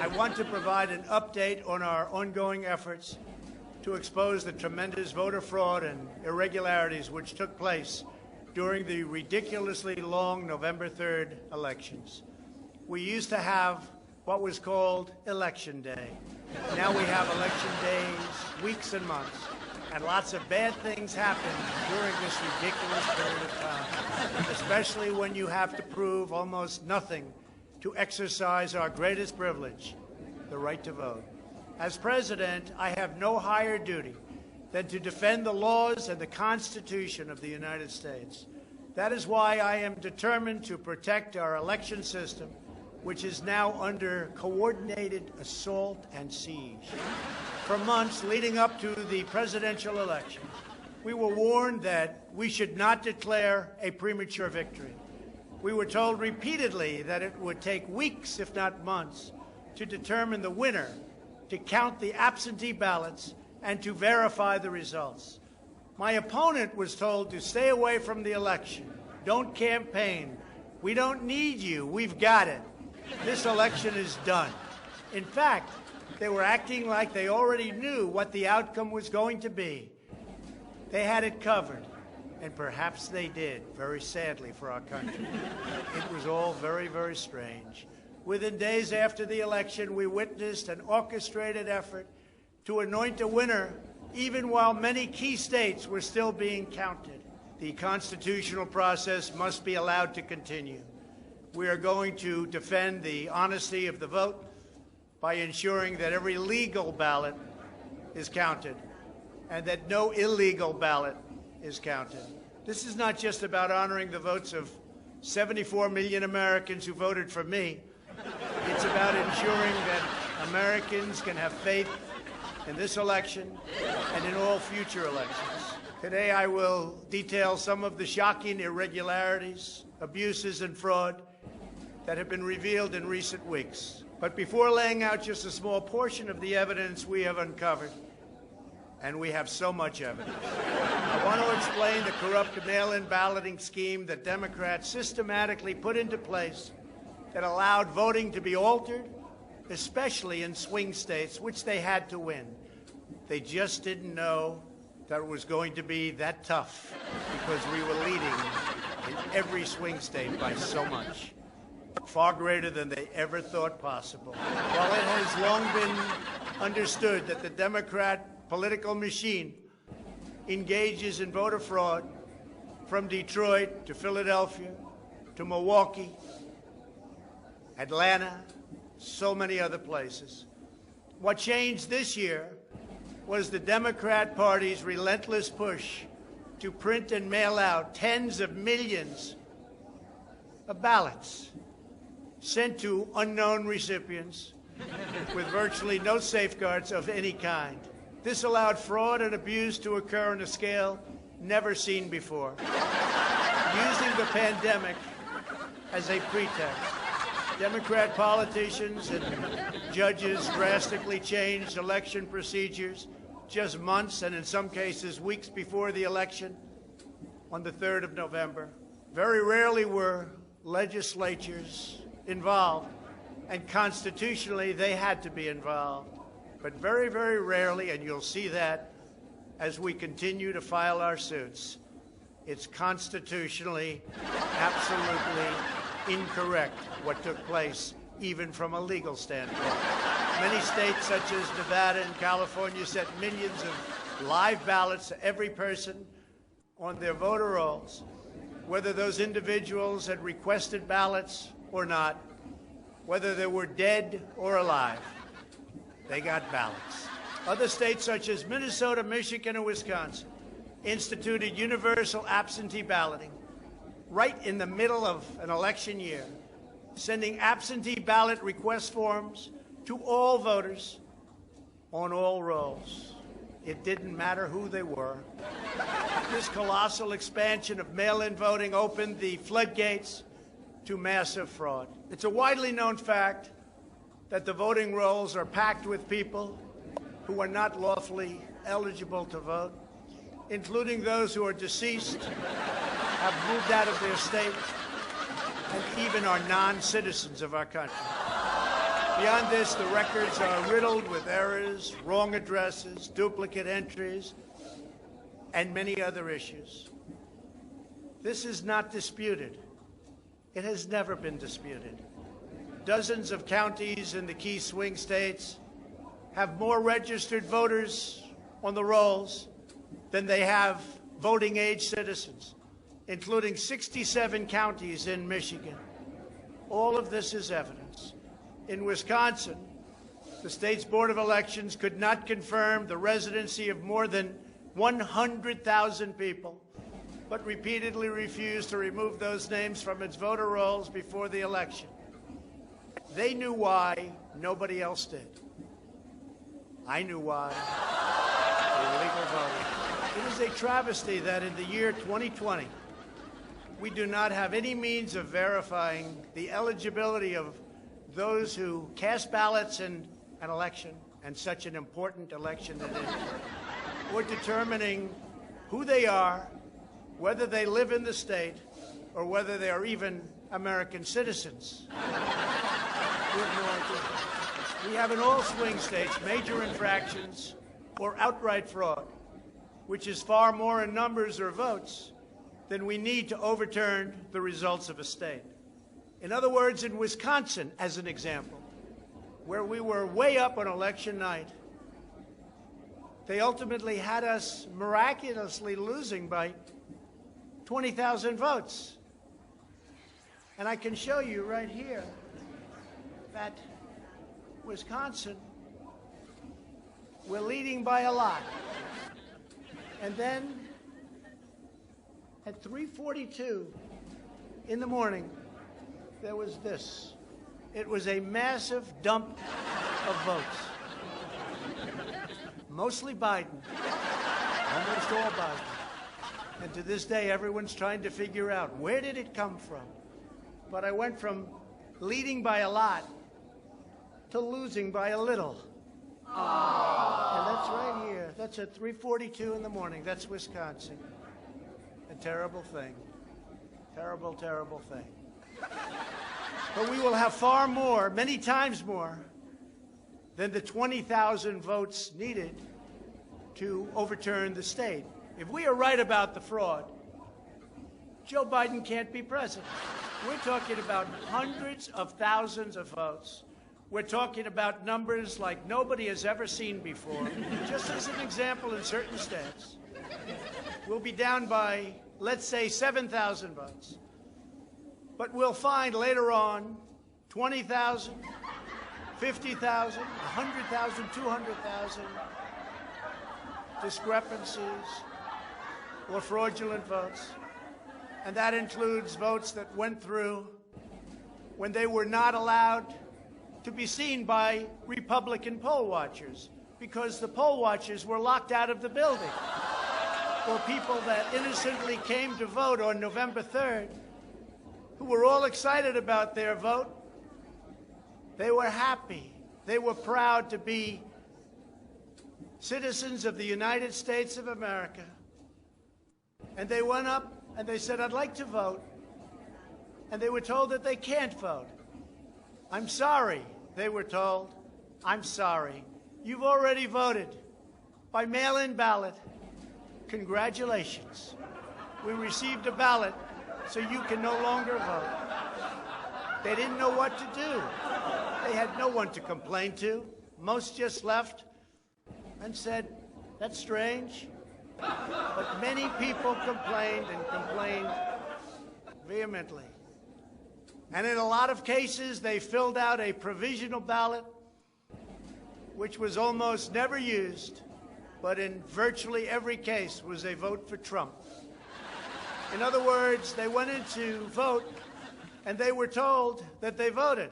I want to provide an update on our ongoing efforts to expose the tremendous voter fraud and irregularities which took place during the ridiculously long November 3rd elections. We used to have what was called Election Day. Now we have election days, weeks and months, and lots of bad things happen during this ridiculous period of time, especially when you have to prove almost nothing to exercise our greatest privilege, the right to vote. As president, I have no higher duty than to defend the laws and the Constitution of the United States. That is why I am determined to protect our election system, which is now under coordinated assault and siege. For months leading up to the presidential election, we were warned that we should not declare a premature victory. We were told repeatedly that it would take weeks, if not months, to determine the winner, to count the absentee ballots, and to verify the results. My opponent was told to stay away from the election. Don't campaign. We don't need you. We've got it. This election is done. In fact, they were acting like they already knew what the outcome was going to be. They had it covered, and perhaps they did, very sadly for our country. It was all very, very strange. Within days after the election, we witnessed an orchestrated effort to anoint a winner, even while many key states were still being counted. The constitutional process must be allowed to continue. We are going to defend the honesty of the vote by ensuring that every legal ballot is counted and that no illegal ballot is counted. This is not just about honoring the votes of 74 million Americans who voted for me. It's about ensuring that Americans can have faith in this election and in all future elections. Today I will detail some of the shocking irregularities, abuses, and fraud that have been revealed in recent weeks. But before laying out just a small portion of the evidence we have uncovered, and we have so much evidence, I want to explain the corrupt mail-in balloting scheme that Democrats systematically put into place that allowed voting to be altered, especially in swing states, which they had to win. They just didn't know that it was going to be that tough because we were leading in every swing state by so much, far greater than they ever thought possible. While it has long been understood that the Democrat political machine engages in voter fraud from Detroit to Philadelphia to Milwaukee, Atlanta, so many other places. What changed this year was the Democrat Party's relentless push to print and mail out tens of millions of ballots sent to unknown recipients with virtually no safeguards of any kind. This allowed fraud and abuse to occur on a scale never seen before. Using the pandemic as a pretext, Democrat politicians and judges drastically changed election procedures just months and in some cases weeks before the election on the 3rd of November. Very rarely were legislatures involved, and constitutionally they had to be involved. But very, very rarely, and you'll see that as we continue to file our suits, it's constitutionally absolutely incorrect what took place, even from a legal standpoint. Many states, such as Nevada and California, sent millions of live ballots to every person on their voter rolls, whether those individuals had requested ballots or not, whether they were dead or alive. They got ballots. Other states, such as Minnesota, Michigan, and Wisconsin, instituted universal absentee balloting right in the middle of an election year, sending absentee ballot request forms to all voters on all rolls. It didn't matter who they were. This colossal expansion of mail-in voting opened the floodgates to massive fraud. It's a widely known fact that the voting rolls are packed with people who are not lawfully eligible to vote, including those who are deceased, have moved out of their state, and even are non-citizens of our country. Beyond this, the records are riddled with errors, wrong addresses, duplicate entries, and many other issues. This is not disputed. It has never been disputed. Dozens of counties in the key swing states have more registered voters on the rolls than they have voting-age citizens, including 67 counties in Michigan. All of this is evidence. In Wisconsin, the state's Board of Elections could not confirm the residency of more than 100,000 people, but repeatedly refused to remove those names from its voter rolls before the election. They knew why, nobody else did. I knew why. Illegal voting. It is a travesty that in the year 2020, we do not have any means of verifying the eligibility of those who cast ballots in an election, and such an important election it is, or determining who they are, whether they live in the state, or whether they are even American citizens. We have no idea. We have in all swing states major infractions or outright fraud, which is far more in numbers or votes than we need to overturn the results of a state. In other words, in Wisconsin, as an example, where we were way up on election night, they ultimately had us miraculously losing by 20,000 votes. And I can show you right here that Wisconsin, we're leading by a lot. And then at 3:42 in the morning, there was this. It was a massive dump of votes. Mostly Biden. Almost all Biden. And to this day, everyone's trying to figure out, where did it come from? But I went from leading by a lot to losing by a little. And that's right here. That's at 3:42 in the morning. That's Wisconsin. A terrible thing. Terrible, terrible thing. But we will have far more, many times more, than the 20,000 votes needed to overturn the state. If we are right about the fraud, Joe Biden can't be president. We're talking about hundreds of thousands of votes. We're talking about numbers like nobody has ever seen before. Just as an example, in certain states, we'll be down by, let's say, 7,000 votes. But we'll find later on 20,000, 50,000, 100,000, 200,000 discrepancies or fraudulent votes. And that includes votes that went through when they were not allowed to be seen by Republican poll watchers because the poll watchers were locked out of the building. Or people that innocently came to vote on November 3rd, who were all excited about their vote. They were happy. They were proud to be citizens of the United States of America. And they went up and they said, I'd like to vote. And they were told that they can't vote. I'm sorry, they were told. I'm sorry. You've already voted by mail-in ballot. Congratulations. We received a ballot, so you can no longer vote. They didn't know what to do. They had no one to complain to. Most just left and said, that's strange. But many people complained and complained vehemently. And in a lot of cases, they filled out a provisional ballot, which was almost never used, but in virtually every case was a vote for Trump. In other words, they went in to vote, and they were told that they voted.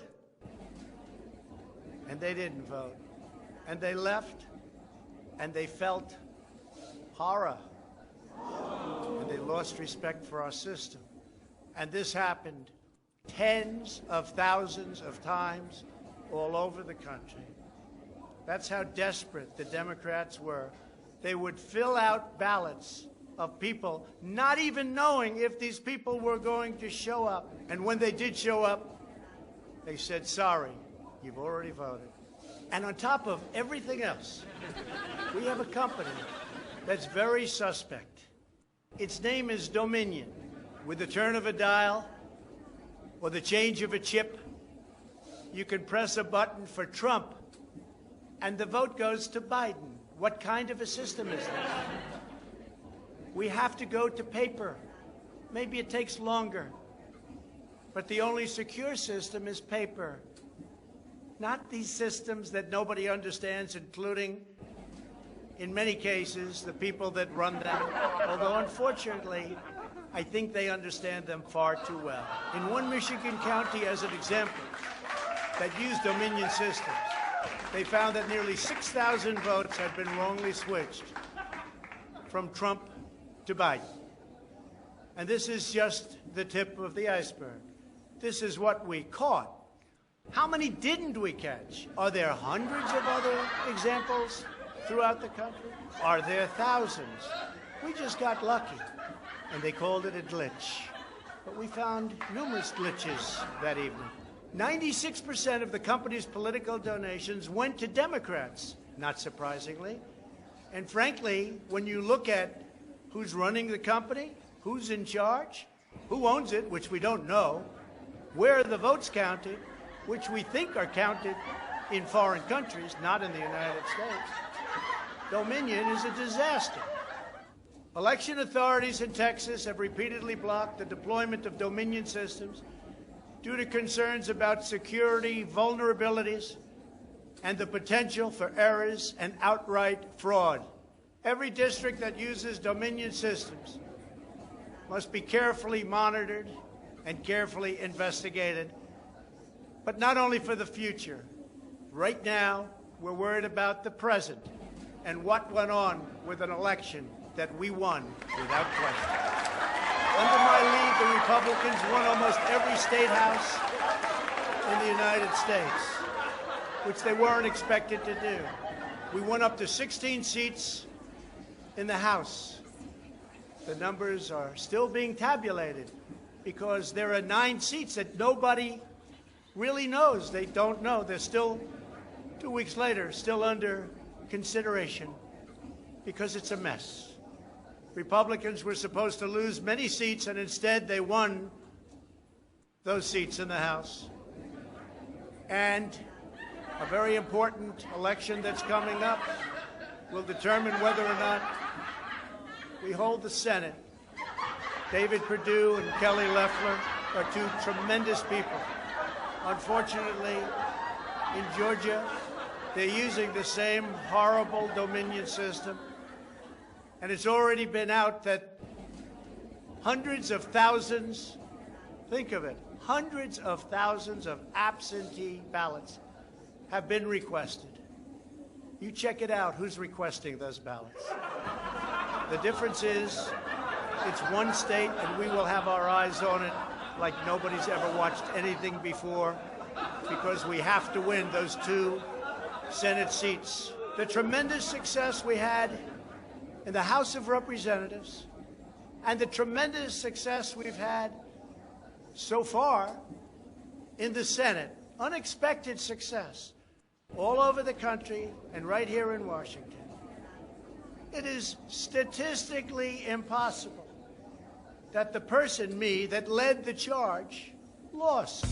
And they didn't vote. And they left, and they felt horror. And they lost respect for our system. And this happened tens of thousands of times all over the country. That's how desperate the Democrats were. They would fill out ballots of people not even knowing if these people were going to show up. And when they did show up, they said, sorry, You've already voted. And on top of everything else, we have a company that's very suspect. Its name is Dominion. With the turn of a dial or the change of a chip, you can press a button for Trump and the vote goes to Biden. What kind of a system is this? We have to go to paper. Maybe it takes longer. But the only secure system is paper. Not these systems that nobody understands, including, in many cases, the people that run them. Although, unfortunately, I think they understand them far too well. In one Michigan county, as an example, that used Dominion systems, they found that nearly 6,000 votes had been wrongly switched from Trump to Biden. And this is just the tip of the iceberg. This is what we caught. How many didn't we catch? Are there hundreds of other examples throughout the country? Are there thousands? We just got lucky, and they called it a glitch. But we found numerous glitches that evening. 96% of the company's political donations went to Democrats, not surprisingly. And frankly, when you look at who's running the company, who's in charge, who owns it, which we don't know, where are the votes counted, which we think are counted in foreign countries, not in the United States, Dominion is a disaster. Election authorities in Texas have repeatedly blocked the deployment of Dominion systems due to concerns about security vulnerabilities and the potential for errors and outright fraud. Every district that uses Dominion systems must be carefully monitored and carefully investigated, but not only for the future. Right now, we're worried about the present and what went on with an election that we won without question. Under my lead, the Republicans won almost every state house in the United States, which they weren't expected to do. We won up to 16 seats in the House. The numbers are still being tabulated because there are 9 seats that nobody really knows. They don't know. They're still, 2 weeks later, still under consideration because it's a mess. Republicans were supposed to lose many seats, and instead they won those seats in the House. And a very important election that's coming up will determine whether or not we hold the Senate. David Perdue and Kelly Loeffler are 2 tremendous people. Unfortunately, in Georgia, they're using the same horrible Dominion system. And it's already been out that hundreds of thousands, think of it, hundreds of thousands of absentee ballots have been requested. You check it out, who's requesting those ballots. The difference is it's one state, and we will have our eyes on it like nobody's ever watched anything before, because we have to win those 2 Senate seats. The tremendous success we had in the House of Representatives and the tremendous success we've had so far in the Senate, unexpected success all over the country and right here in Washington. It is statistically impossible that the person, me, that led the charge, lost.